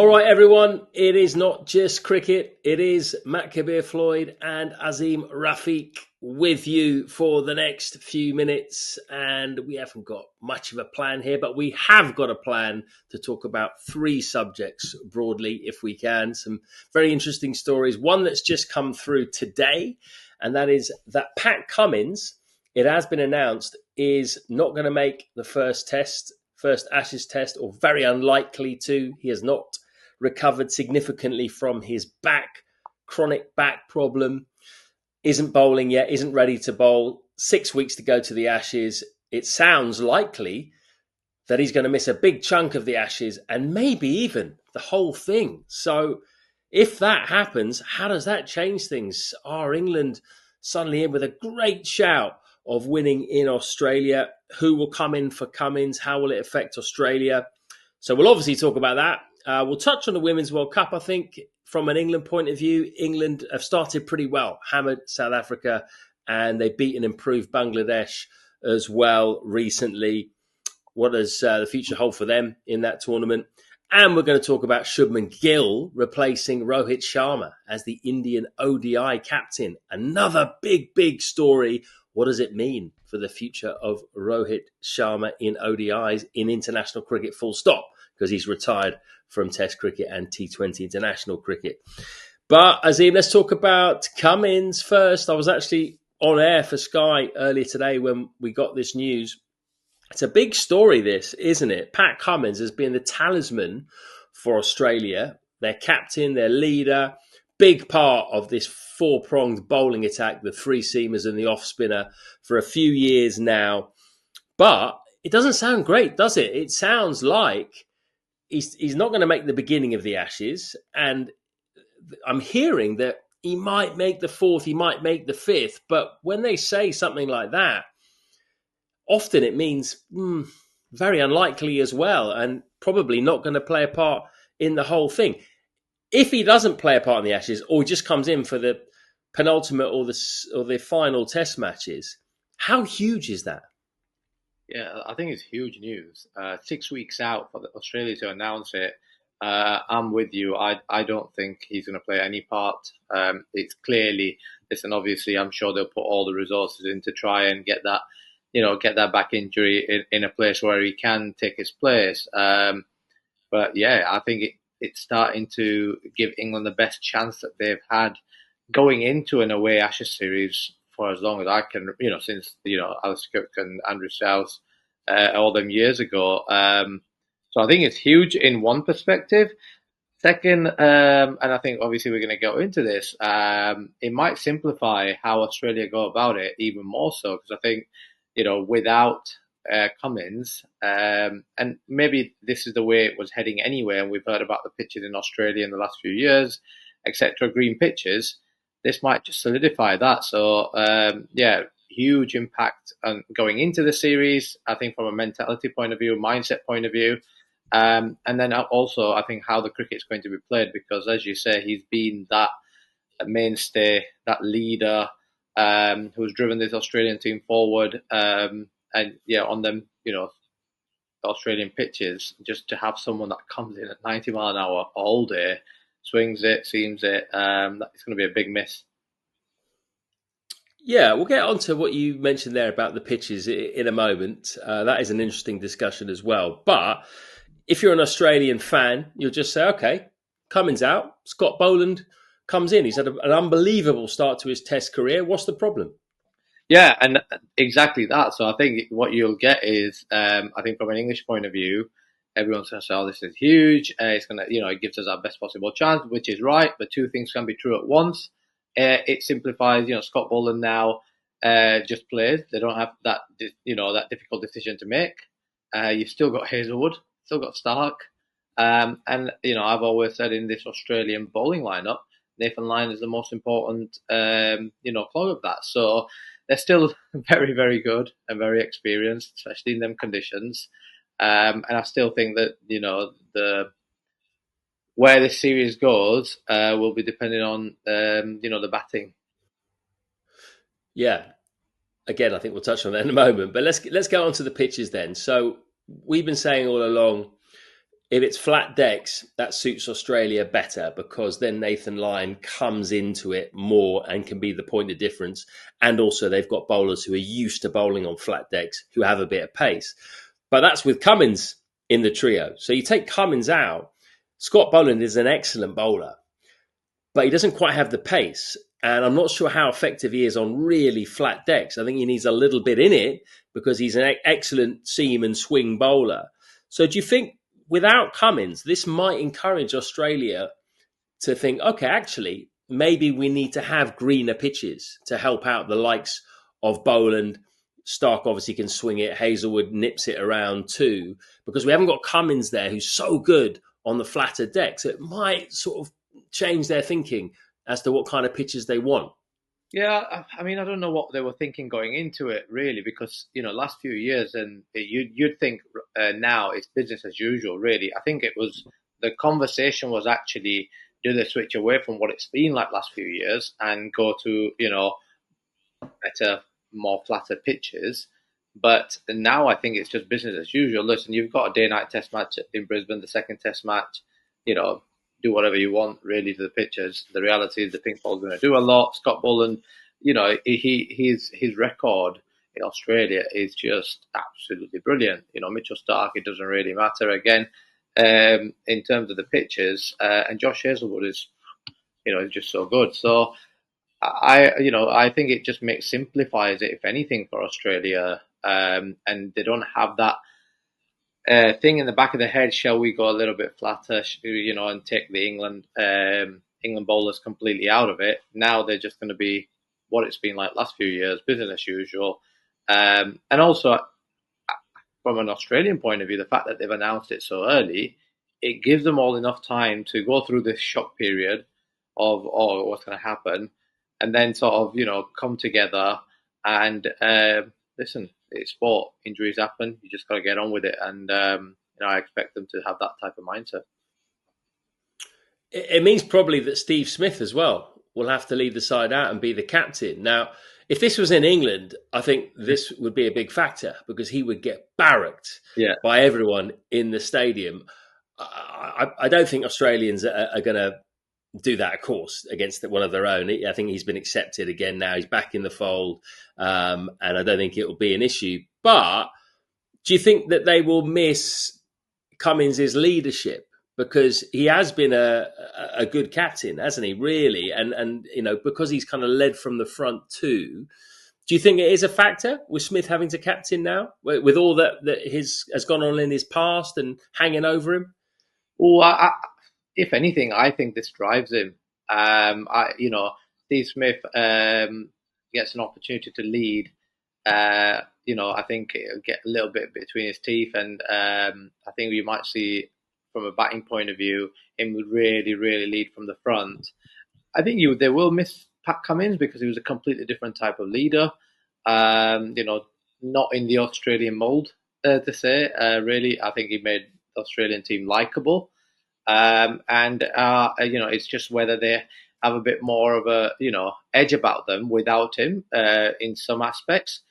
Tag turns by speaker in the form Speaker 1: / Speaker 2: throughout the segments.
Speaker 1: All right, everyone, it is not just cricket. It is Matt Kabir Floyd and Azim Rafiq with you for the next few minutes. And we haven't got much of a plan here, but we have got a plan to talk about three subjects broadly, if we can. Some very interesting stories. One that's just come through today, and that is that Pat Cummins, it has been announced, is not going to make the first Ashes test, or very unlikely to. He has not recovered significantly from his chronic back problem, isn't bowling yet, isn't ready to bowl. 6 weeks to go to the Ashes. It sounds likely that he's going to miss a big chunk of the Ashes and maybe even the whole thing. So if that happens, how does that change things? Are England suddenly in with a great shout of winning in Australia? Who will come in for Cummins? How will it affect Australia? So we'll obviously talk about that. We'll touch on the Women's World Cup. I think from an England point of view, England have started pretty well, hammered South Africa, and they beat and improved Bangladesh as well recently. What does the future hold for them in that tournament? And we're going to talk about Shubman Gill replacing Rohit Sharma as the Indian ODI captain. Another big story. What does it mean for the future of Rohit Sharma in ODIs, in international cricket, full stop? Because he's retired from Test cricket and T20 international cricket. But Azim, let's talk about Cummins first. I was actually on air for Sky earlier today when we got this news. It's a big story, this, isn't it? Pat Cummins has been the talisman for Australia, their captain, their leader, big part of this four-pronged bowling attack, the three seamers and the off-spinner, for a few years now. But it doesn't sound great, does it? It sounds like he's not going to make the beginning of the Ashes, and I'm hearing that he might make the fourth, he might make the fifth, but when they say something like that, often it means very unlikely as well, and probably not going to play a part in the whole thing. If he doesn't play a part in the Ashes, or just comes in for the penultimate or the final test matches, how huge is that?
Speaker 2: Yeah, I think it's huge news. 6 weeks out for Australia to announce it. I'm with you. I don't think he's going to play any part. It's clearly, listen, obviously, I'm sure they'll put all the resources in to try and get that back injury in a place where he can take his place. But yeah, I think it's starting to give England the best chance that they've had going into an away Ashes series for as long as I can, since, Alice Cook and Andrew South all them years ago. So I think it's huge in one perspective. Second, and I think obviously we're going to go into this, it might simplify how Australia go about it even more so, because I think, without Cummins, and maybe this is the way it was heading anyway, and we've heard about the pitches in Australia in the last few years, etc., green pitches, this might just solidify that. So, huge impact on going into the series, I think from a mentality point of view, mindset point of view. And then also, I think how the cricket's going to be played, because as you say, he's been that mainstay, that leader, who's driven this Australian team forward. And yeah, on them, the Australian pitches, just to have someone that comes in at 90 mile an hour all day, swings it, seams it, it's going to be a big miss.
Speaker 1: Yeah, we'll get on to what you mentioned there about the pitches in a moment. That is an interesting discussion as well. But if you're an Australian fan, you'll just say, okay, Cummins out, Scott Boland comes in. He's had an unbelievable start to his Test career. What's the problem?
Speaker 2: Yeah, and exactly that. So I think what you'll get is, I think from an English point of view, everyone's going to say, oh, this is huge. It's going to, it gives us our best possible chance, which is right. But two things can be true at once. It simplifies, Scott Boland now just plays. They don't have that, that difficult decision to make. You've still got Hazelwood, still got Stark. And, I've always said in this Australian bowling lineup, Nathan Lyon is the most important, clog of that. So they're still very, very good and very experienced, especially in them conditions. And I still think that, where this series goes will be depending on, the batting.
Speaker 1: Yeah. Again, I think we'll touch on that in a moment. But let's go on to the pitches then. So we've been saying all along, if it's flat decks, that suits Australia better because then Nathan Lyon comes into it more and can be the point of difference. And also, they've got bowlers who are used to bowling on flat decks who have a bit of pace. But that's with Cummins in the trio. So you take Cummins out. Scott Boland is an excellent bowler, but he doesn't quite have the pace. And I'm not sure how effective he is on really flat decks. I think he needs a little bit in it because he's an excellent seam and swing bowler. So do you think without Cummins, this might encourage Australia to think, okay, actually, maybe we need to have greener pitches to help out the likes of Boland. Stark obviously can swing it. Hazelwood nips it around too, because we haven't got Cummins there who's so good on the flatter decks. It might sort of change their thinking as to what kind of pitches they want.
Speaker 2: Yeah, I mean, I don't know what they were thinking going into it, really, because last few years, and you'd think now it's business as usual. Really, I think it was the conversation was actually do they switch away from what it's been like last few years and go to better, more flatter pitches. But now I think it's just business as usual. Listen, you've got a day-night test match in Brisbane, the second test match. Do whatever you want really to the pitches. The reality is the pink ball's going to do a lot. Scott Boland, his record in Australia is just absolutely brilliant. Mitchell Stark, it doesn't really matter again in terms of the pitches. And Josh Hazelwood is just so good. So I think it just simplifies it, if anything, for Australia. And they don't have that thing in the back of the head. Shall we go a little bit flatter, and take the England bowlers completely out of it? Now they're just going to be what it's been like last few years, business as usual. And also, from an Australian point of view, the fact that they've announced it so early, it gives them all enough time to go through this shock period of, what's going to happen, and then sort of, come together and listen, it's sport. Injuries happen. You just got to get on with it. And, I expect them to have that type of mindset.
Speaker 1: It means probably that Steve Smith as well will have to lead the side out and be the captain. Now, if this was in England, I think this would be a big factor because he would get barracked by everyone in the stadium. I don't think Australians are going to do that, of course, against one of their own. I think he's been accepted again now. He's back in the fold, and I don't think it will be an issue. But do you think that they will miss Cummins' leadership? Because he has been a good captain, hasn't he, really? And because he's kind of led from the front too. Do you think it is a factor with Smith having to captain now, with all that has gone on in his past and hanging over him?
Speaker 2: Well, if anything, I think this drives him. Steve Smith gets an opportunity to lead. I think it'll get a little bit between his teeth, and I think we might see, from a batting point of view, him would really, really lead from the front. I think they will miss Pat Cummins because he was a completely different type of leader. Not in the Australian mould, to say. Really, I think he made the Australian team likeable. It's just whether they have a bit more of a, edge about them without him in some aspects.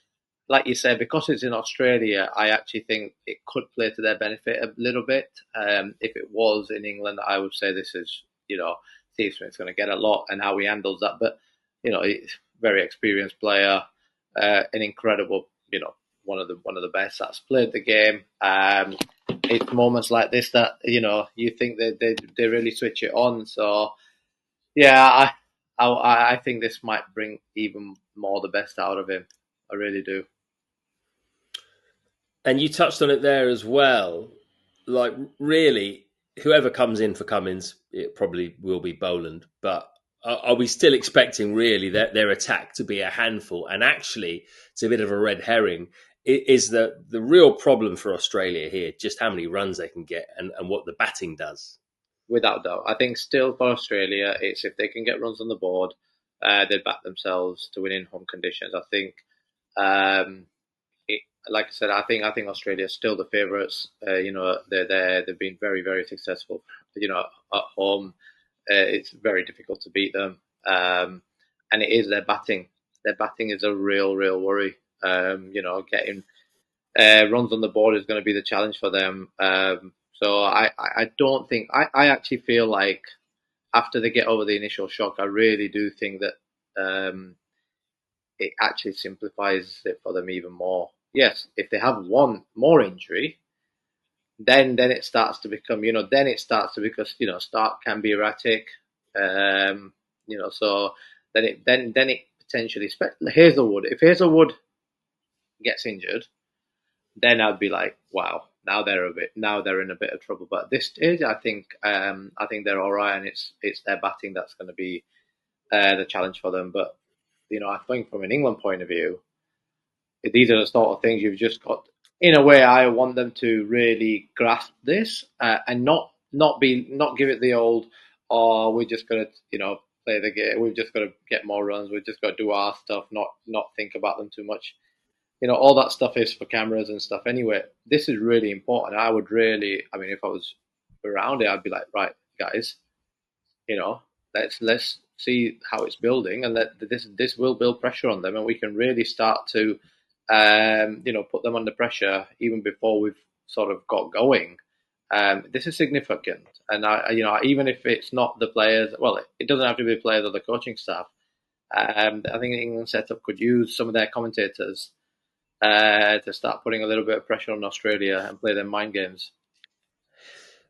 Speaker 2: Like you said, because it's in Australia, I actually think it could play to their benefit a little bit. If it was in England, I would say this is, Steve Smith's going to get a lot and how he handles that. But, he's a very experienced player, an incredible, one of the best that's played the game. It's moments like this that, you think they really switch it on. So, yeah, I think this might bring even more the best out of him. I really do.
Speaker 1: And you touched on it there as well. Like, really, whoever comes in for Cummins, it probably will be Boland. But are we still expecting, really, their attack to be a handful? And actually, it's a bit of a red herring. Is the real problem for Australia here just how many runs they can get and what the batting does?
Speaker 2: Without doubt. I think still for Australia, it's if they can get runs on the board, they'd back themselves to win in home conditions. I think like I said, I think Australia is still the favourites. They've been very, very successful. At home, it's very difficult to beat them, and it is their batting. Their batting is a real worry. Getting runs on the board is going to be the challenge for them. So I don't think I actually feel like after they get over the initial shock, I really do think that it actually simplifies it for them even more. Yes, if they have one more injury, then it starts to become, then it starts to, because start can be erratic, so then it potentially, Hazelwood, if Hazelwood gets injured, then I'd be like, wow, now they're in a bit of trouble. But at this stage, I think they're all right, and it's their batting that's going to be the challenge for them. But I think from an England point of view, these are the sort of things you've just got. In a way, I want them to really grasp this and not give it the old, oh, we're just gonna play the game. We've just got to get more runs. We've just got to do our stuff, not think about them too much. All that stuff is for cameras and stuff. Anyway, this is really important. I mean, if I was around it, I'd be like, right, guys, you know, let's see how it's building, and that this will build pressure on them, and we can really start to, put them under pressure even before we've sort of got going. This is significant, and even if it's not the players, well, it doesn't have to be the players or the coaching staff. I think the England setup could use some of their commentators to start putting a little bit of pressure on Australia and play their mind games.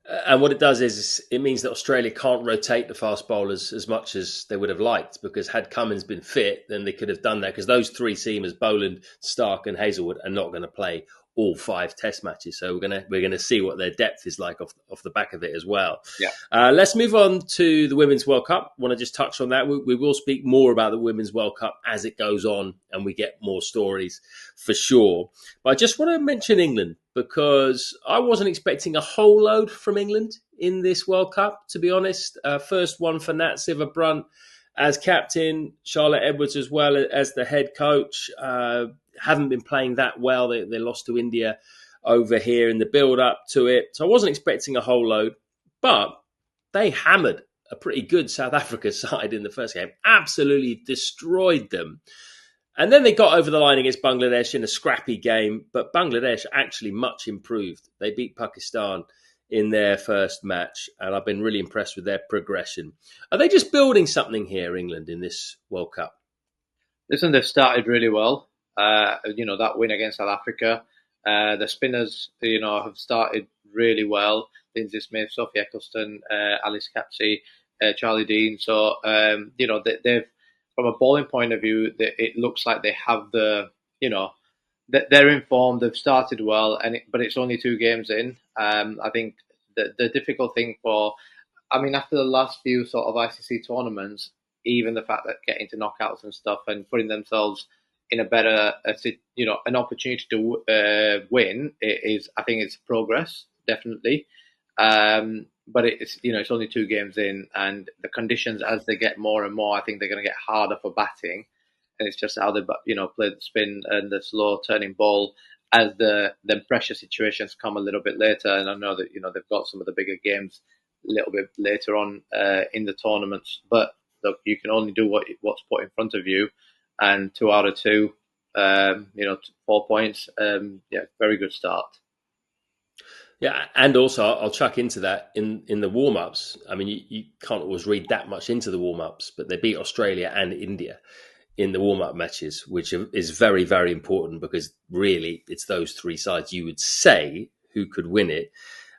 Speaker 1: And what it does is it means that Australia can't rotate the fast bowlers as much as they would have liked, because had Cummins been fit, then they could have done that, because those three seamers, Boland, Stark and Hazelwood, are not going to play all 5 test matches. So we're gonna see what their depth is like off the back of it as well.
Speaker 2: Yeah.
Speaker 1: Let's move on to the Women's World Cup. I want to just touch on that. We will speak more about the Women's World Cup as it goes on and we get more stories for sure. But I just want to mention England, because I wasn't expecting a whole load from England in this World Cup, to be honest. First one for Nat Sciver-Brunt as captain, Charlotte Edwards as well as the head coach. Haven't been playing that well. They lost to India over here in the build-up to it. So I wasn't expecting a whole load, but they hammered a pretty good South Africa side in the first game. Absolutely destroyed them. And then they got over the line against Bangladesh in a scrappy game, but Bangladesh actually much improved. They beat Pakistan in their first match, and I've been really impressed with their progression. Are they just building something here, England, in this World Cup?
Speaker 2: Listen, they've started really well. That win against South Africa. The spinners, have started really well. Lindsay Smith, Sophie Eccleston, Alice Capsey, Charlie Dean. So, they've, from a bowling point of view, it looks like they have they're informed. They've started well, but it's only 2 games in. I think the difficult thing after the last few sort of ICC tournaments, even the fact that getting to knockouts and stuff and putting themselves in a better, an opportunity to win, I think it's progress, definitely. But it's only 2 games in, and the conditions as they get more and more, I think they're going to get harder for batting. And it's just how they, play the spin and the slow turning ball as the pressure situations come a little bit later. And I know that, they've got some of the bigger games a little bit later on in the tournaments. But look, you can only do what's put in front of you. And 2 out of 2, 4 points. Very good start.
Speaker 1: Yeah, and also I'll chuck into that in the warm-ups. I mean, you can't always read that much into the warm-ups, but they beat Australia and India in the warm-up matches, which is very, very important, because really it's those 3 sides you would say who could win it.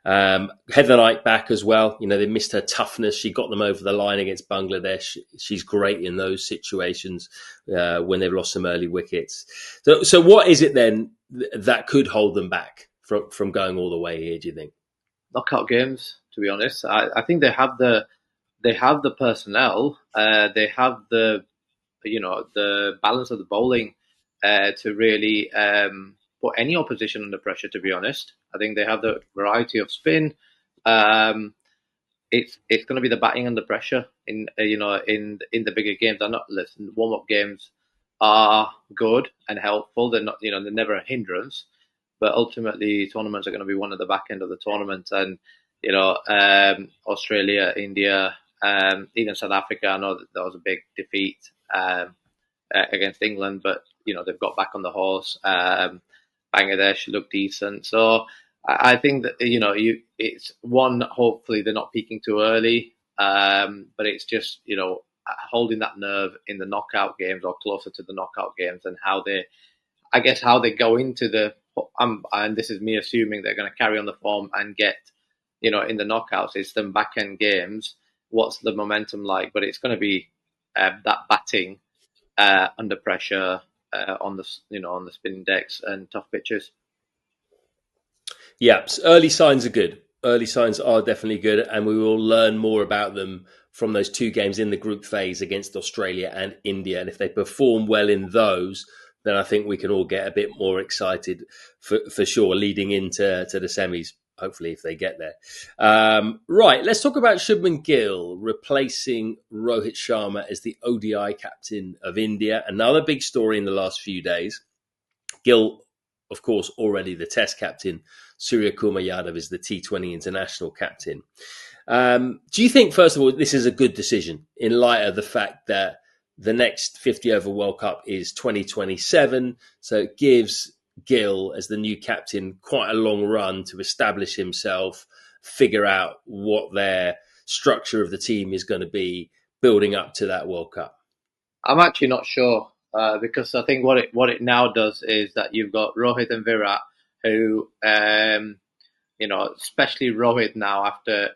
Speaker 1: Heather Knight back as well. They missed her toughness. She got them over the line against Bangladesh. She's great in those situations when they've lost some early wickets. So what is it then that could hold them back from going all the way here, do you think?
Speaker 2: Knockout games, to be honest. I think they have the personnel. They have the balance of the bowling to really put any opposition under pressure, to be honest. I think they have the variety of spin. It's going to be the batting under pressure in the bigger games. Warm up games are good and helpful. They're not, they're never a hindrance. But ultimately, tournaments are going to be one at the back end of the tournament, and Australia, India, even South Africa. I know that was a big defeat against England, but they've got back on the horse. Bangladesh looked decent, so I think that it's one. Hopefully, they're not peaking too early, but it's just holding that nerve in the knockout games or closer to the knockout games, and how they go into the. And this is me assuming they're going to carry on the form and get, in the knockouts. It's them back end games. What's the momentum like? But it's going to be that batting under pressure on the spinning decks and tough pitches.
Speaker 1: Yeah, early signs are good. Early signs are definitely good, and we will learn more about them from those two games in the group phase against Australia and India. And if they perform well in those, then I think we can all get a bit more excited for sure leading into the semis, hopefully, if they get there. Right, let's talk about Shubman Gill replacing Rohit Sharma as the ODI captain of India. Another big story in the last few days. Gill, of course, already the Test captain. Surya Kumar Yadav is the T20 international captain. Do you think, first of all, this is a good decision in light of the fact that the next 50 over World Cup is 2027? So it gives Gill, as the new captain, quite a long run to establish himself, figure out what their structure of the team is going to be building up to that World Cup.
Speaker 2: I'm actually not sure because I think what it now does is that you've got Rohit and Virat who, especially Rohit now after,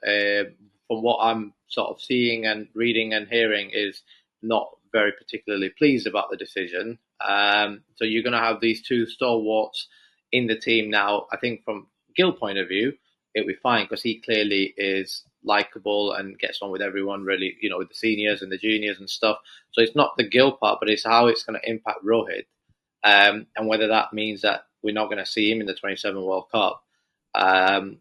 Speaker 2: from what I'm sort of seeing and reading and hearing, is not very particularly pleased about the decision. So you're going to have these two stalwarts in the team now. I think from Gill's point of view, it'll be fine because he clearly is likable and gets on with everyone really, with the seniors and the juniors and stuff. So it's not the Gill part, but it's how it's going to impact Rohit, and whether that means that we're not going to see him in the 27 World Cup. I'm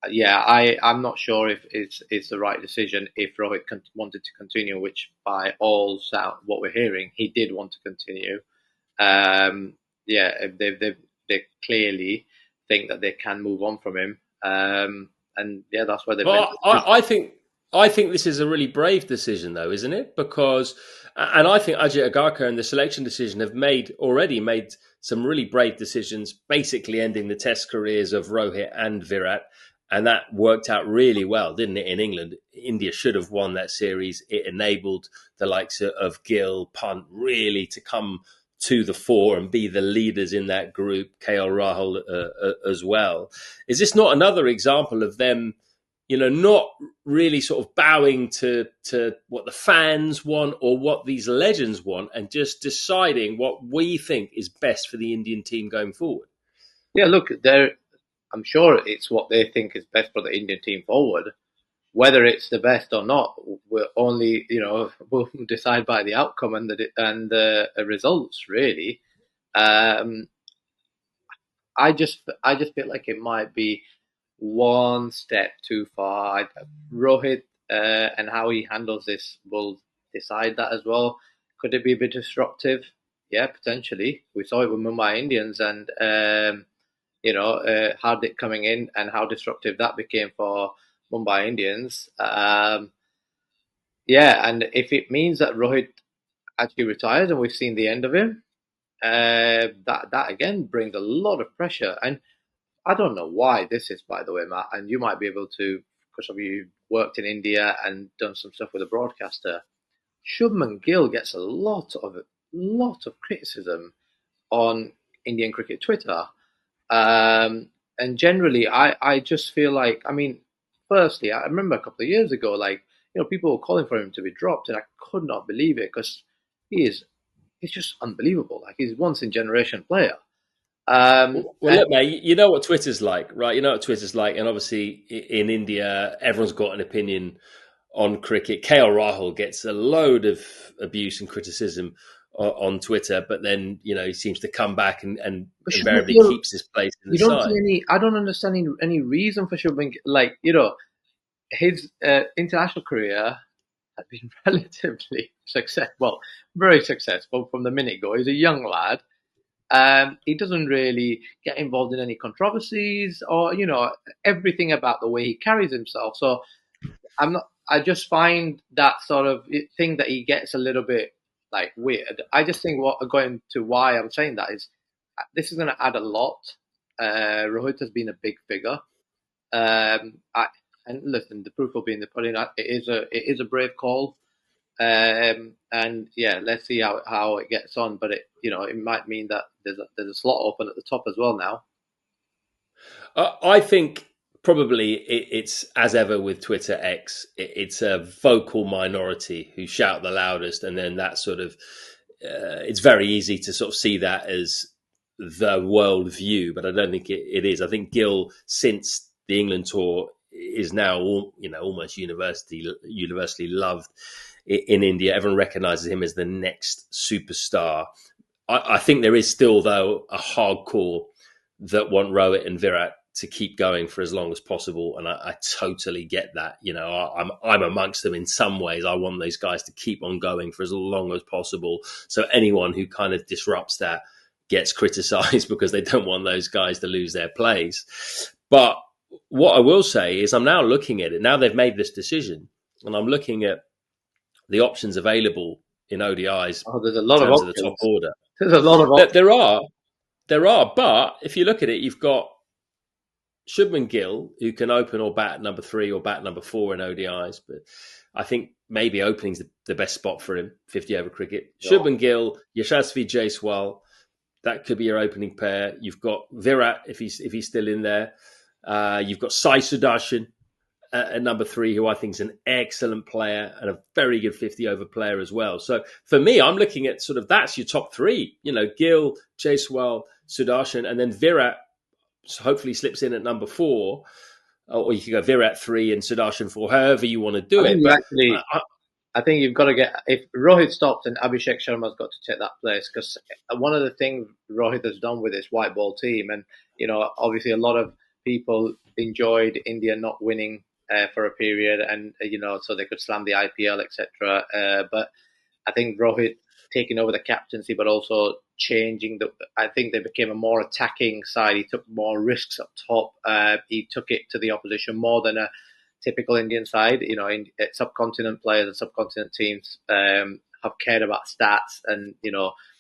Speaker 2: not sure if it's the right decision if Rohit wanted to continue, which by all sound, what we're hearing, he did want to continue. They clearly think that they can move on from him. That's where they've been.
Speaker 1: I think this is a really brave decision, though, isn't it? Because, and I think Ajay Agarkar and the selection decision have already made some really brave decisions, basically ending the Test careers of Rohit and Virat. And that worked out really well, didn't it, in England? India should have won that series. It enabled the likes of Gill, Pant really to come to the fore and be the leaders in that group, KL Rahul as well. Is this not another example of them, not really sort of bowing to what the fans want or what these legends want and just deciding what we think is best for the Indian team going forward?
Speaker 2: Yeah, look, I'm sure it's what they think is best for the Indian team forward. Whether it's the best or not, we'll only, we'll decide by the outcome and the results, really. I just feel like it might be one step too far. Rohit and how he handles this will decide that as well. Could it be a bit disruptive? Yeah, potentially. We saw it with Mumbai Indians and, Hardik coming in and how disruptive that became for Mumbai Indians. And if it means that Rohit actually retires and we've seen the end of him, that again brings a lot of pressure. And I don't know why this is, by the way, Matt, and you might be able to, because of you worked in India and done some stuff with a broadcaster. Shubman Gill gets a lot of criticism on Indian cricket Twitter. And generally, I just feel like, firstly, I remember a couple of years ago, people were calling for him to be dropped, and I could not believe it because he's just unbelievable. Like, he's a once in generation player.
Speaker 1: Look, mate, you know what Twitter's like, right? You know what Twitter's like, and obviously in India, everyone's got an opinion on cricket. KL Rahul gets a load of abuse and criticism on Twitter, but then he seems to come back and invariably keeps his place in the side.
Speaker 2: I don't understand any reason for Shubman. His international career had been relatively very successful from the minute go. He's a young lad. He doesn't really get involved in any controversies or, everything about the way he carries himself. So I just find that sort of thing that he gets a little bit weird. I just think going to why I'm saying that is this is going to add a lot. Rohit has been a big figure. And listen, the proof will be in the pudding. It is a brave call. And yeah, let's see how it gets on. But it might mean that there's a slot open at the top as well now.
Speaker 1: I think probably it's as ever with Twitter X. It's a vocal minority who shout the loudest, and then that sort of it's very easy to sort of see that as the world view, but I don't think it is. I think Gill, since the England tour, is now almost universally loved in India. Everyone recognises him as the next superstar. I think there is still, though, a hardcore that want Rohit and Virat to keep going for as long as possible, and I totally get that. I'm amongst them in some ways. I want those guys to keep on going for as long as possible. So anyone who kind of disrupts that gets criticised because they don't want those guys to lose their place. But what I will say is I'm now looking at it. Now they've made this decision, and I'm looking at the options available in ODIs
Speaker 2: there's a lot
Speaker 1: in
Speaker 2: of
Speaker 1: terms of the top order.
Speaker 2: There's a lot of options.
Speaker 1: There are, but if you look at it, you've got Shubman Gill, who can open or bat number 3 or bat number 4 in ODIs, but I think maybe opening's the best spot for him, 50 over cricket. Yeah. Shubman Gill, Yashasvi Jaiswal, that could be your opening pair. You've got Virat if he's still in there. You've got Sai Sudarshan at number 3, who I think is an excellent player and a very good 50 over player as well. So for me, I'm looking at sort of that's your top 3. Gill, Jaiswal, Sudarshan, and then Virat hopefully slips in at number 4, or you can go Virat 3 and Sudarshan 4, however you want to do it. But
Speaker 2: I think you've got to if Rohit stops, and Abhishek Sharma's got to take that place, because one of the things Rohit has done with this white ball team, and obviously a lot of people enjoyed India not winning for a period, and so they could slam the IPL, etc. But I think Rohit taking over the captaincy, but also changing I think they became a more attacking side. He took more risks up top. He took it to the opposition more than a typical Indian side. Subcontinent players and subcontinent teams have cared about stats and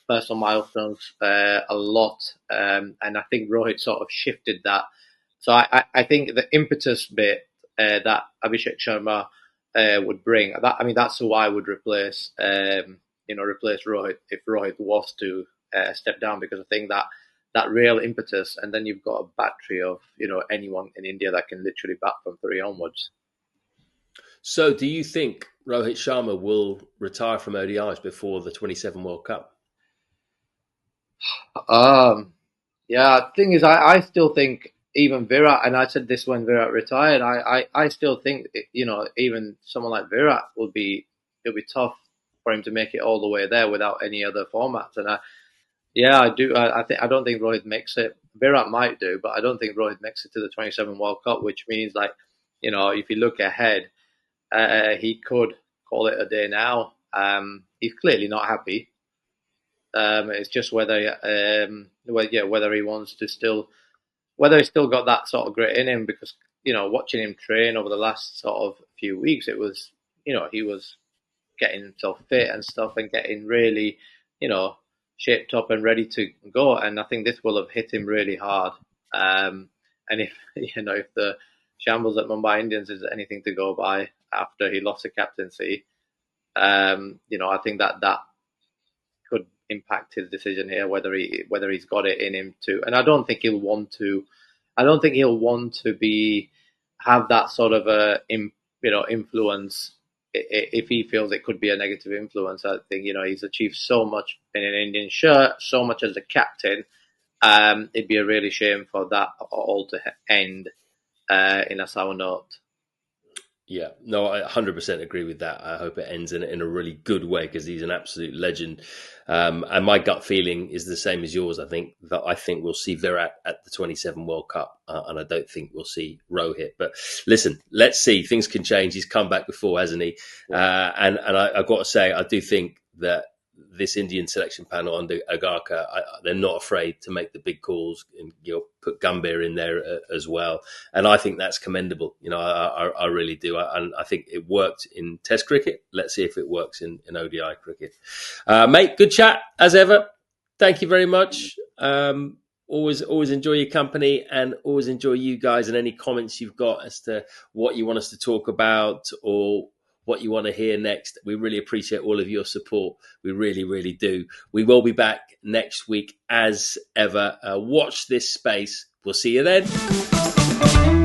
Speaker 2: personal milestones a lot, and I think Rohit sort of shifted that. So I think the impetus bit that Abhishek Sharma would bring, that's who I would replace. Replace Rohit if Rohit was to step down, because I think that real impetus, and then you've got a battery of anyone in India that can literally bat from 3 onwards.
Speaker 1: So, do you think Rohit Sharma will retire from ODIs before the 27 World Cup?
Speaker 2: Yeah, the thing is, I still think even Virat, and I said this when Virat retired, I still think even someone like Virat it'll be tough for him to make it all the way there without any other formats. And I do. I don't think Rohit makes it. Virat might do, but I don't think Rohit makes it to the 27 World Cup, which means if you look ahead, he could call it a day now. He's clearly not happy. It's just whether he wants to whether he's still got that sort of grit in him, because watching him train over the last sort of few weeks, it was he was getting himself fit and stuff and getting really shaped up and ready to go, and I think this will have hit him really hard. And if the shambles at Mumbai Indians is anything to go by after he lost the captaincy, I think that could impact his decision here, whether he's got it in him to. And I don't think he'll want to. I don't think he'll want to have that sort of influence. If he feels it could be a negative influence, I think he's achieved so much in an Indian shirt, so much as a captain. It'd be a really shame for that all to end in a sour note.
Speaker 1: Yeah, no, I 100% agree with that. I hope it ends in a really good way, because he's an absolute legend. And my gut feeling is the same as yours. I think we'll see Virat at the 27 World Cup, and I don't think we'll see Rohit. But listen, let's see. Things can change. He's come back before, hasn't he? And I've got to say, I do think that this Indian selection panel under Agarkar, they're not afraid to make the big calls and put Gambhir in there as well, and I think that's commendable. I really do, and I think it worked in Test cricket. Let's see if it works in ODI cricket. Mate, good chat as ever. Thank you very much. always enjoy your company, and always enjoy you guys and any comments you've got as to what you want us to talk about or what you want to hear next. We really appreciate all of your support. We really, really do. We will be back next week as ever. Watch this space. We'll see you then.